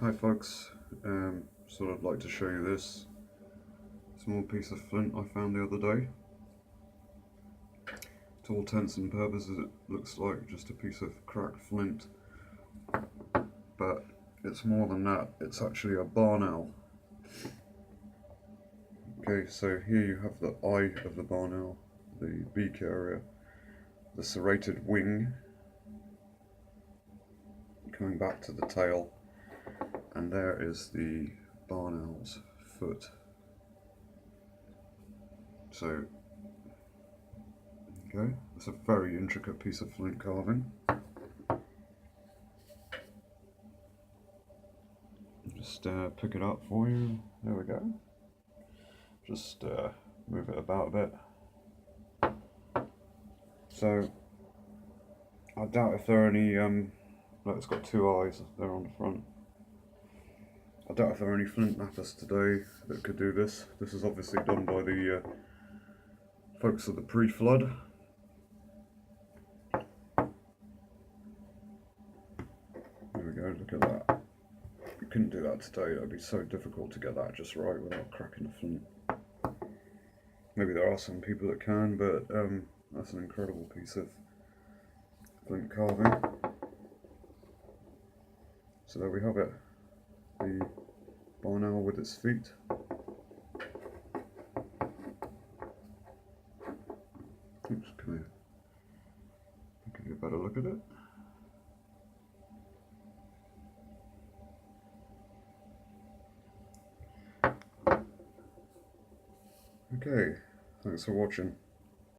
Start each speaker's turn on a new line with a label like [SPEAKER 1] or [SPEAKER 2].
[SPEAKER 1] Hi folks, I'd like to show you this small piece of flint I found the other day. To all intents and purposes it looks like just a piece of cracked flint, but it's more than that, it's actually a barn owl. Okay, so here you have the eye of the barn owl, the beak area, the serrated wing coming back to the tail, and there is the barn owl's foot. So, okay, it's a very intricate piece of flint carving. Just pick it up for you. There we go. Just move it about a bit. So, I doubt if there are any, look, it's got two eyes there on the front. I doubt if there are any flint knappers today that could do this. This is obviously done by the folks of the pre-flood. There we go, look at that. You couldn't do that today, it would be so difficult to get that just right without cracking the flint. Maybe there are some people that can, but that's an incredible piece of flint carving. So there we have it, the barn owl with its feet. Oops, come here. I'll give you a better look at it. Okay, thanks for watching.